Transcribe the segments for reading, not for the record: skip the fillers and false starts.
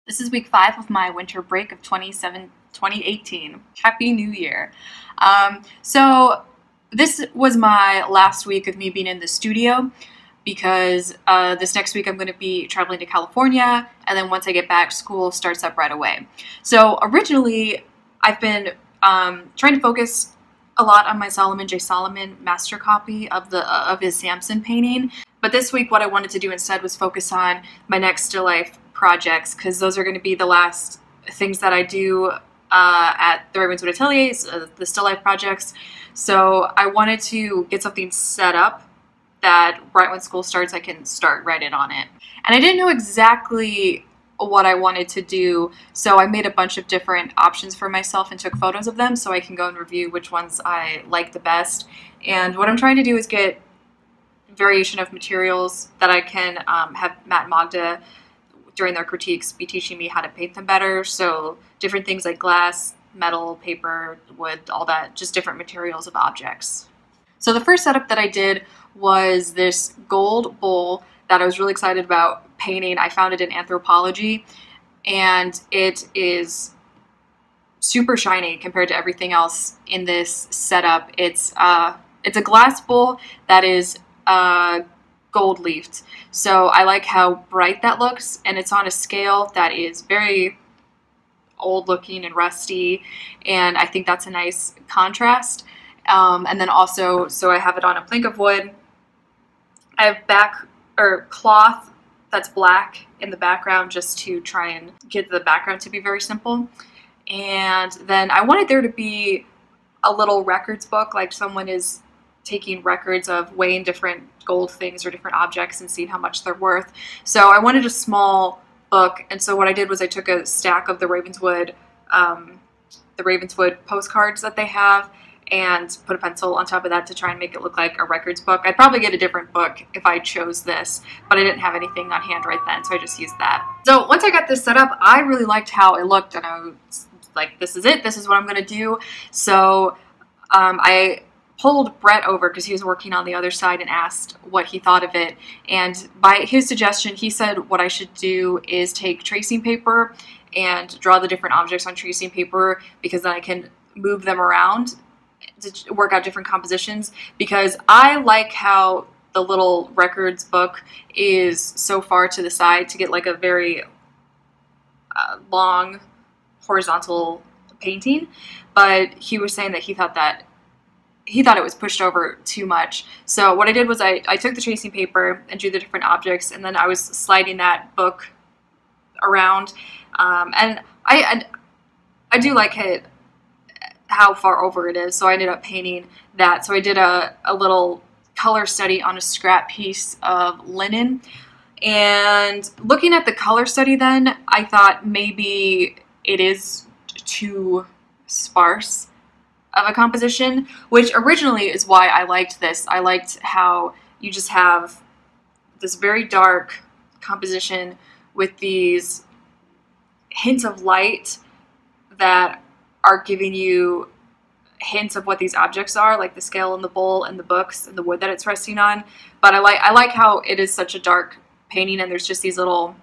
This is week 5 of my winter break of 2018. Happy New Year. So this was my last week of me being in the studio because this next week I'm going to be traveling to California, and then once I get back, school starts up right away. So originally, I've been trying to focus a lot on my Solomon J. Solomon master copy of his Samson painting. But this week, what I wanted to do instead was focus on my next still life projects, because those are going to be the last things that I do at the Ravenswood Ateliers, the still life projects. So I wanted to get something set up that right when school starts, I can start right in on it. And I didn't know exactly what I wanted to do, so I made a bunch of different options for myself and took photos of them so I can go and review which ones I like the best. And what I'm trying to do is get variation of materials that I can have Matt and Magda during their critiques be teaching me how to paint them better. So different things like glass, metal, paper, wood, all that, just different materials of objects. So the first setup that I did was this gold bowl that I was really excited about painting. I found it in Anthropology, and it is super shiny compared to everything else in this setup. It's a glass bowl that is gold leafed. So I like how bright that looks, and it's on a scale that is very old looking and rusty, and I think that's a nice contrast. And then also, so I have it on a plank of wood. I have cloth that's black in the background just to try and get the background to be very simple. And then I wanted there to be a little records book, like someone is taking records of weighing different gold things or different objects and seeing how much they're worth. So I wanted a small book, and so what I did was I took a stack of the Ravenswood postcards that they have and put a pencil on top of that to try and make it look like a records book. I'd probably get a different book if I chose this, but I didn't have anything on hand right then, so I just used that. So once I got this set up, I really liked how it looked, and I was like, this is it, this is what I'm gonna do. So I pulled Brett over because he was working on the other side and asked what he thought of it. And by his suggestion, he said what I should do is take tracing paper and draw the different objects on tracing paper, because then I can move them around to work out different compositions, because I like how the little records book is so far to the side to get like a very long horizontal painting. But he was saying that he thought it was pushed over too much. So what I did was I took the tracing paper and drew the different objects, and then I was sliding that book around. And I do like it, how far over it is, so I ended up painting that. So I did a little color study on a scrap piece of linen. And looking at the color study then, I thought maybe it is too sparse of a composition, which originally is why I liked this. I liked how you just have this very dark composition with these hints of light that are giving you hints of what these objects are, like the scale and the bowl and the books and the wood that it's resting on. But I like how it is such a dark painting, and there's just these little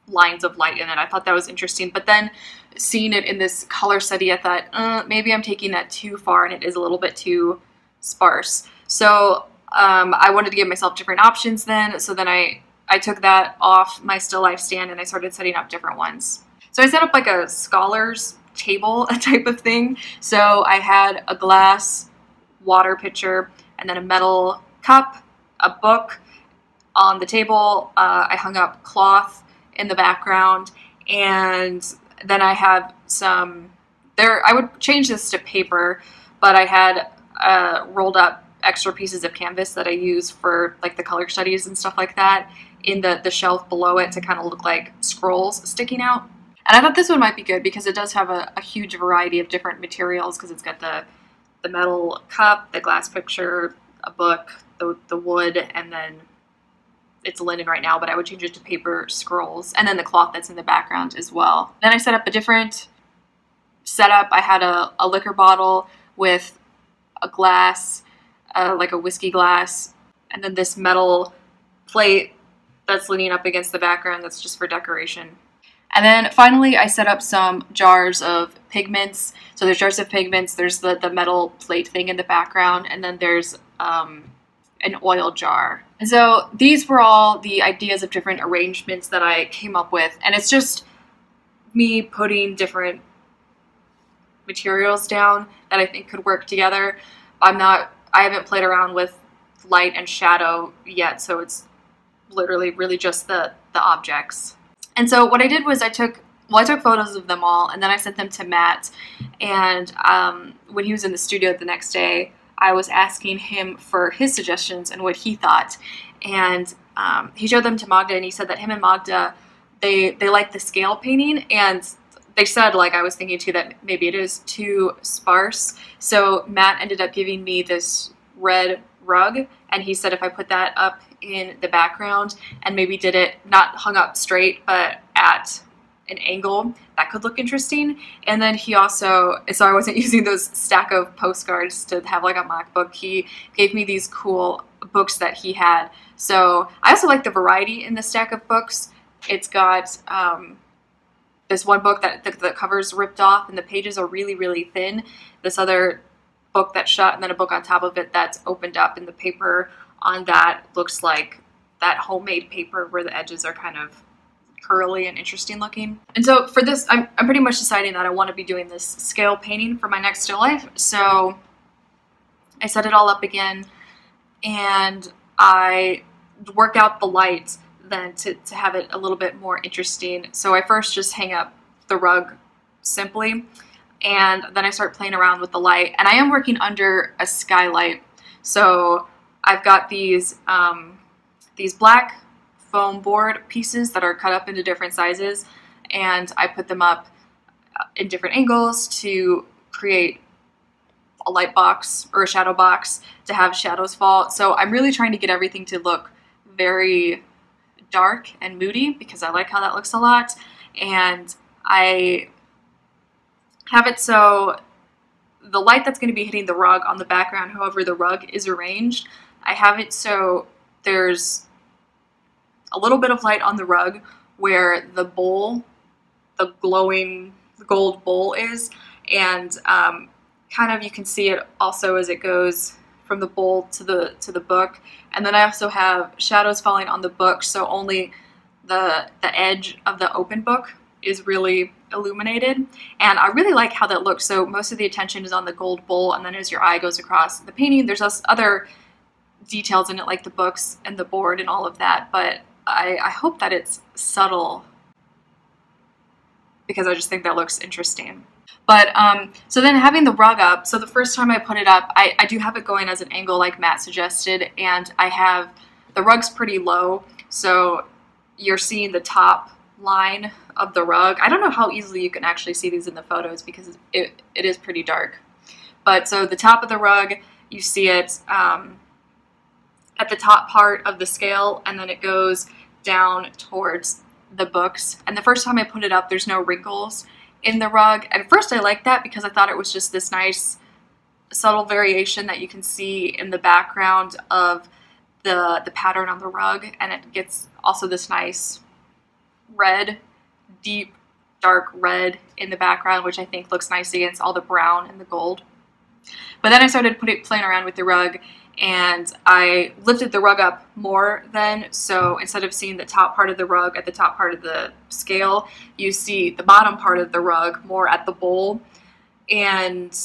lines of light in it. I thought that was interesting. But then seeing it in this color study, I thought, maybe I'm taking that too far, and it is a little bit too sparse. So I wanted to give myself different options then. So then I took that off my still life stand and I started setting up different ones. So I set up like a scholar's table type of thing. So I had a glass water pitcher and then a metal cup, a book on the table. I hung up cloth in the background, and then I have I would change this to paper, but I had rolled up extra pieces of canvas that I use for like the color studies and stuff like that in the shelf below it to kind of look like scrolls sticking out. And I thought this one might be good because it does have a huge variety of different materials, because it's got the metal cup, the glass picture, a book, the wood, and then it's linen right now, but I would change it to paper scrolls, and then the cloth that's in the background as well. Then I set up a different setup. I had a liquor bottle with a glass, like a whiskey glass, and then this metal plate that's leaning up against the background that's just for decoration. And then finally, I set up some jars of pigments. So there's jars of pigments, there's the metal plate thing in the background, and then there's an oil jar. And so these were all the ideas of different arrangements that I came up with. And it's just me putting different materials down that I think could work together. I haven't played around with light and shadow yet, so it's literally really just the objects. And so what I did was I took photos of them all, and then I sent them to Matt. And when he was in the studio the next day, I was asking him for his suggestions and what he thought. And he showed them to Magda, and he said that him and Magda, they like the scale painting, and they said, like I was thinking too, that maybe it is too sparse. So Matt ended up giving me this red rug, and he said if I put that up in the background and maybe did it not hung up straight but at an angle, that could look interesting. And then he also, so I wasn't using those stack of postcards to have like a mock book, he gave me these cool books that he had. So I also like the variety in the stack of books. It's got this one book that the cover's ripped off and the pages are really, really thin. This other book that's shut, and then a book on top of it that's opened up, and the paper on that looks like that homemade paper where the edges are kind of curly and interesting looking. And so for this, I'm pretty much deciding that I want to be doing this scale painting for my next still life. So I set it all up again, and I work out the light then to have it a little bit more interesting. So I first just hang up the rug simply, and then I start playing around with the light. And I am working under a skylight. So I've got these black foam board pieces that are cut up into different sizes, and I put them up in different angles to create a light box or a shadow box to have shadows fall. So I'm really trying to get everything to look very dark and moody because I like how that looks a lot. And I have it so the light that's going to be hitting the rug on the background, however the rug is arranged, I have it so there's a little bit of light on the rug where the bowl, the glowing gold bowl is, and kind of you can see it also as it goes from the bowl to the book. And then I also have shadows falling on the book, so only the edge of the open book is really illuminated. And I really like how that looks. So most of the attention is on the gold bowl, and then as your eye goes across the painting, there's other details in it like the books and the board and all of that, but I hope that it's subtle because I just think that looks interesting. But so then having the rug up, so the first time I put it up, I do have it going as an angle like Matt suggested, and I have the rug's pretty low, so you're seeing the top line of the rug. I don't know how easily you can actually see these in the photos because it is pretty dark. But so the top of the rug, you see it at the top part of the scale, and then it goes down towards the books. And the first time I put it up, there's no wrinkles in the rug. At first I liked that because I thought it was just this nice subtle variation that you can see in the background of the pattern on the rug, and it gets also this nice red, deep dark red in the background, which I think looks nice against all the brown and the gold. But then I started playing around with the rug, and I lifted the rug up more then, so instead of seeing the top part of the rug at the top part of the scale, you see the bottom part of the rug more at the bowl, and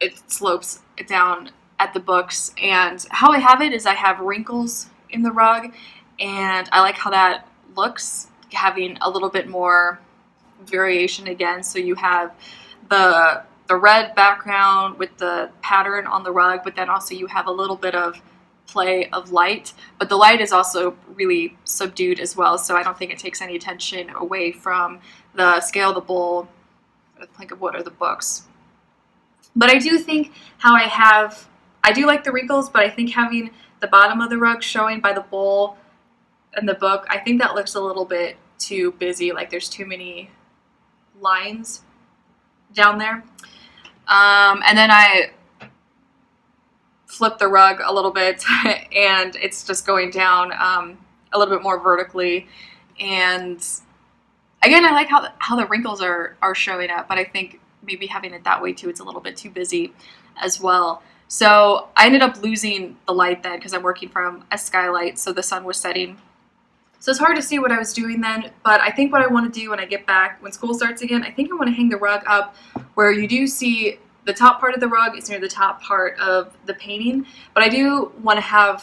it slopes down at the books. And how I have it is I have wrinkles in the rug, and I like how that looks, having a little bit more variation again. So you have the red background with the pattern on the rug, but then also you have a little bit of play of light, but the light is also really subdued as well, so I don't think it takes any attention away from the scale, the bowl, the plank of wood, or the books. But I do think how I do like the wrinkles, but I think having the bottom of the rug showing by the bowl and the book, I think that looks a little bit too busy, like there's too many lines down there. And then I flip the rug a little bit and it's just going down a little bit more vertically, and Again, I like how the wrinkles are showing up, but I think maybe having it that way too, it's a little bit too busy as well. So I ended up losing the light then because I'm working from a skylight, so the sun was setting. So it's hard to see what I was doing then, but I think what I want to do when I get back, when school starts again, I think I want to hang the rug up where you do see the top part of the rug is near the top part of the painting, but I do want to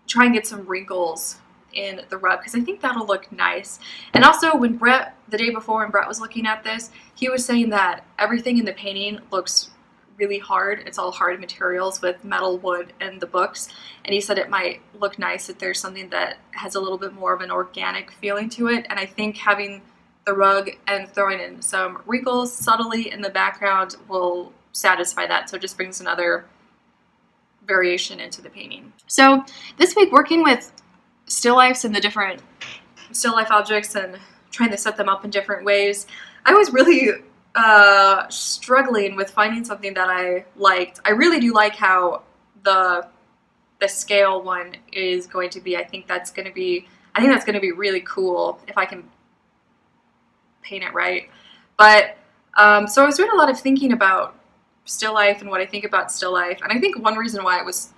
try and get some wrinkles in the rug because I think that'll look nice. And also when Brett, the day before when Brett was looking at this, he was saying that everything in the painting looks really hard. It's all hard materials with metal, wood, and the books. And he said it might look nice if there's something that has a little bit more of an organic feeling to it. And I think having the rug and throwing in some wrinkles subtly in the background will satisfy that. So it just brings another variation into the painting. So this week working with still lifes and the different still life objects and trying to set them up in different ways, I was really struggling with finding something that I liked. I really do like how the scale one is going to be. I think that's going to be really cool if I can paint it right. But so I was doing a lot of thinking about still life and what I think about still life, and I think one reason why it was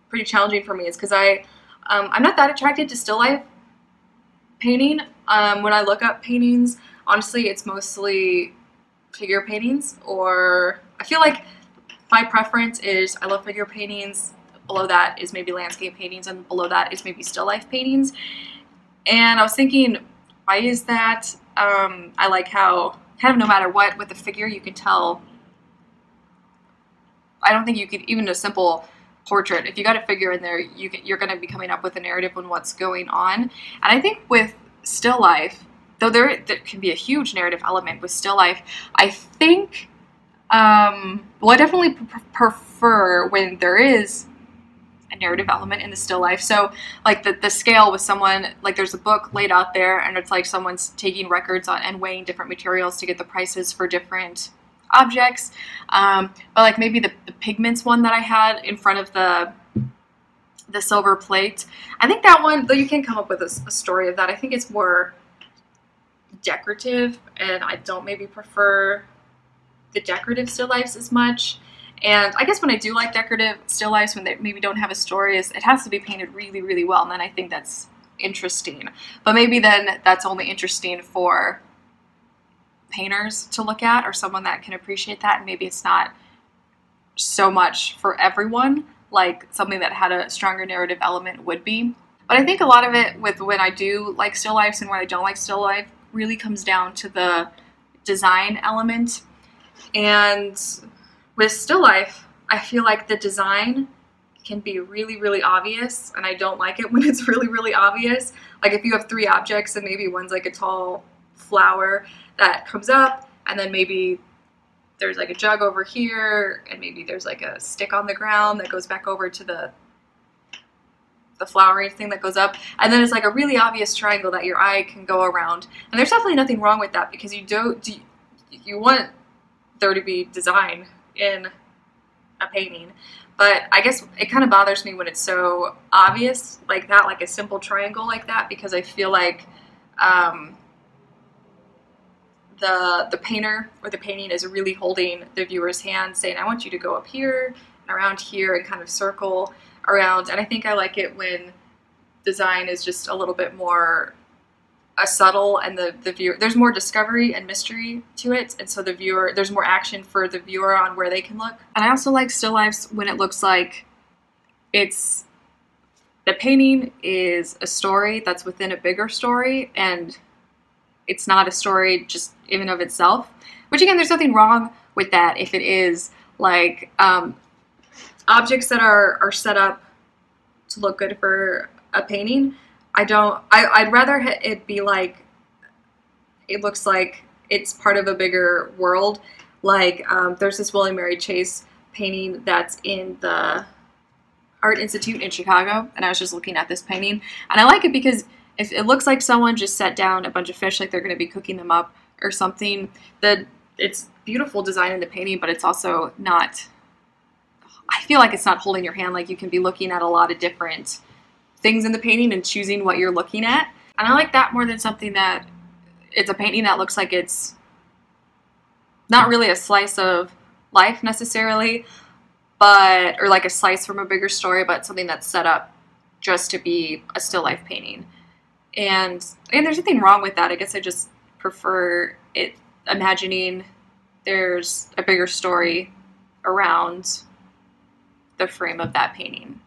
pretty challenging for me is because I'm not that attracted to still life painting. When I look up paintings, honestly, it's mostly figure paintings, or I feel like my preference is I love figure paintings, below that is maybe landscape paintings, and below that is maybe still life paintings. And I was thinking, why is that? I like how kind of no matter what with the figure you can tell. I don't think you could, even a simple portrait, if you got a figure in there, you're going to be coming up with a narrative on what's going on. And I think with still life, though there can be a huge narrative element with still life, I think, well, I definitely prefer when there is a narrative element in the still life. So like the scale with someone, like there's a book laid out there and it's like someone's taking records on and weighing different materials to get the prices for different objects. But like maybe the pigments one that I had in front of the silver plate, I think that one, though you can come up with a story of that, I think it's more decorative, and I don't maybe prefer the decorative still lifes as much. And I guess when I do like decorative still lifes, when they maybe don't have a story, is it has to be painted really, really well, and then I think that's interesting. But maybe then that's only interesting for painters to look at, or someone that can appreciate that, and maybe it's not so much for everyone like something that had a stronger narrative element would be. But I think a lot of it with when I do like still lifes and when I don't like still life really comes down to the design element. And with still life, I feel like the design can be really, really obvious, and I don't like it when it's really, really obvious. Like if you have three objects and maybe one's like a tall flower that comes up, and then maybe there's like a jug over here, and maybe there's like a stick on the ground that goes back over to the flowering thing that goes up, and then it's like a really obvious triangle that your eye can go around. And there's definitely nothing wrong with that, because you want there to be design in a painting. But I guess it kind of bothers me when it's so obvious like that, like a simple triangle like that, because I feel like the painter or the painting is really holding the viewer's hand, saying, I want you to go up here and around here and kind of circle around. And I think I like it when design is just a little bit more subtle, and the viewer, there's more discovery and mystery to it, and so the viewer, there's more action for the viewer on where they can look. And I also like still lifes when it looks like it's, the painting is a story that's within a bigger story, and it's not a story just in and of itself, which again, there's nothing wrong with that if it is like objects that are set up to look good for a painting. I'd rather it be like, it looks like it's part of a bigger world. Like there's this William Mary Chase painting that's in the Art Institute in Chicago, and I was just looking at this painting, and I like it because it looks like someone just set down a bunch of fish, like they're going to be cooking them up or something. It's beautiful design in the painting, but it's also not, I feel like it's not holding your hand. Like you can be looking at a lot of different things in the painting and choosing what you're looking at. And I like that more than something that it's a painting that looks like it's not really a slice of life necessarily, but, or like a slice from a bigger story, but something that's set up just to be a still life painting. And there's nothing wrong with that. I guess I just prefer it, imagining there's a bigger story around the frame of that painting.